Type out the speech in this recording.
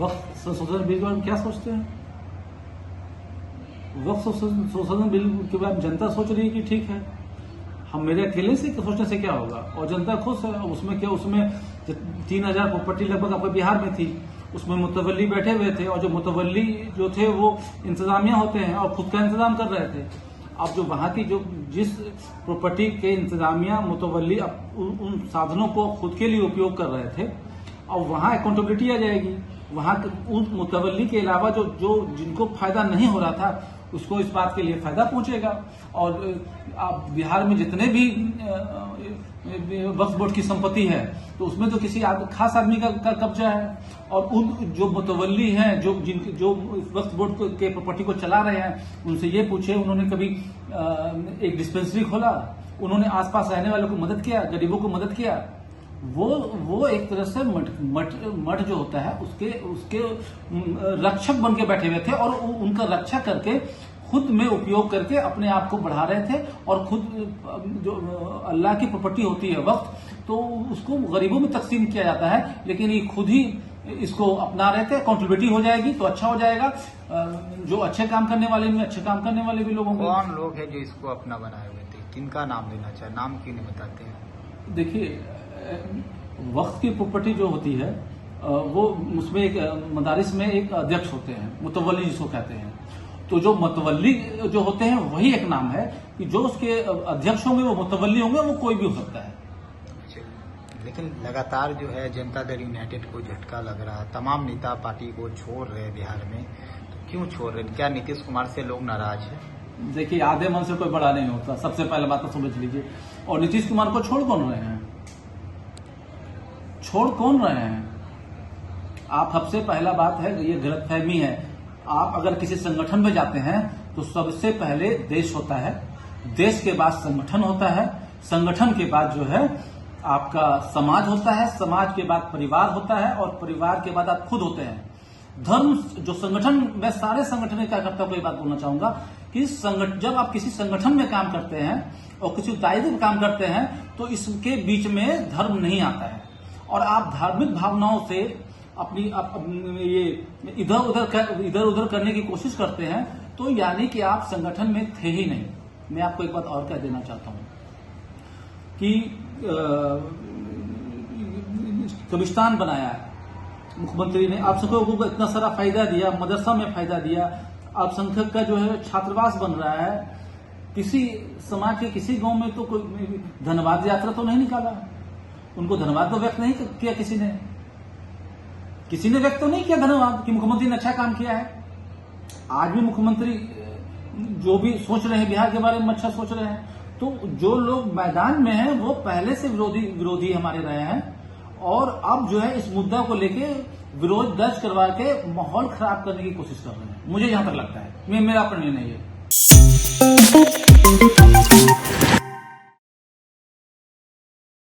वक्त संशोधन बिल के बारे में क्या सोचते हैं? वक्त संशोधन बिल के बारे में जनता सोच रही है कि ठीक है, हम मेरे अकेले से सोचने से क्या होगा, और जनता खुश है। उसमें क्या, उसमें 3000 प्रॉपर्टी लगभग आपके बिहार में थी, उसमें मुतवल्ली बैठे हुए थे, और जो मुतवल्ली जो थे वो इंतजामिया होते हैं और खुद का इंतजाम कर रहे थे। अब जो वहां की जो जिस प्रॉपर्टी के इंतजामिया मुतवल्ली उन साधनों को खुद के लिए उपयोग कर रहे थे, और वहां अकाउंटेबिलिटी आ जाएगी। वहां उन मुतवल्ली के अलावा जो जिनको फायदा नहीं हो रहा था उसको इस बात के लिए फायदा पहुंचेगा। और आप बिहार में जितने भी वक्फ बोर्ड की संपत्ति है तो उसमें तो किसी खास आदमी का कब्जा है, और उन जो मुतवल्ली हैं जो वक्फ बोर्ड के प्रॉपर्टी को चला रहे हैं उनसे ये पूछे, उन्होंने कभी एक डिस्पेंसरी खोला, उन्होंने आसपास रहने वालों को मदद किया, गरीबों को मदद किया। वो एक तरह से मठ जो होता है उसके रक्षक बन के बैठे हुए थे, और उनका रक्षा करके खुद में उपयोग करके अपने आप को बढ़ा रहे थे। और खुद जो अल्लाह की प्रॉपर्टी होती है वक्त, तो उसको गरीबों में तकसीम किया जाता है, लेकिन ये खुद ही इसको अपना रहे थे। अकाउंटेबिलिटी हो जाएगी तो अच्छा हो जाएगा, जो अच्छे काम करने वाले में अच्छे काम करने वाले भी लोगों को। कौन लोग हैं जो इसको अपना बनाए हुए थे, किनका नाम लेना चाहे, नाम क्यों नहीं बताते हैं? देखिए, वक्त की प्रॉपर्टी जो होती है वो उसमें एक मदारिस में एक अध्यक्ष होते हैं, मुतवल्ली जिसको कहते हैं। तो जो मुतवल्ली जो होते हैं वही एक नाम है कि जो उसके अध्यक्ष होंगे वो मुतवल्ली होंगे, वो कोई भी हो सकता है। लेकिन लगातार जो है जनता दल यूनाइटेड को झटका लग रहा है, तमाम नेता पार्टी को छोड़ रहे हैं बिहार में, तो क्यों छोड़ रहे हैं? क्या नीतीश कुमार से लोग नाराज है? देखिए, आधे मन से कोई बड़ा नहीं होता, सबसे पहले बात तो समझ लीजिए। और नीतीश कुमार को छोड़ कौन रहे हैं? छोड़ कौन रहे हैं? आप सबसे पहला बात है, ये गलतफहमी है। आप अगर किसी संगठन में जाते हैं तो सबसे पहले देश होता है, देश के बाद संगठन होता है, संगठन के बाद जो है आपका समाज होता है, समाज के बाद परिवार होता है, और परिवार के बाद आप खुद होते हैं। धर्म जो संगठन, मैं सारे संगठन के कार्यकर्ताओं को ये बात बोलना चाहूंगा कि जब आप किसी संगठन में काम करते हैं और किसी दायित्व में काम करते हैं तो इसके बीच में धर्म नहीं आता है, और आप धार्मिक भावनाओं से अपनी ये इधर उधर करने की कोशिश करते हैं, तो यानी कि आप संगठन में थे ही नहीं। मैं आपको एक बात और कह देना चाहता हूं कि कब्रिस्तान बनाया है मुख्यमंत्री ने, आप सबको को इतना सारा फायदा दिया, मदरसा में फायदा दिया, अल्पसंख्यक का जो है छात्रावास बन रहा है। किसी समाज के किसी गांव में तो कोई धन्यवाद यात्रा तो नहीं निकाला, उनको धन्यवाद तो व्यक्त नहीं किया किसी ने व्यक्त तो नहीं किया धन्यवाद कि मुख्यमंत्री ने अच्छा काम किया है। आज भी मुख्यमंत्री जो भी सोच रहे हैं बिहार के बारे में अच्छा सोच रहे हैं, तो जो लोग मैदान में हैं वो पहले से विरोधी हमारे रहे हैं, और अब जो है इस मुद्दा को लेके विरोध दर्ज करवा के माहौल खराब करने की कोशिश कर रहे हैं। मुझे यहां तक लगता है, मेरा अपना निर्णय है।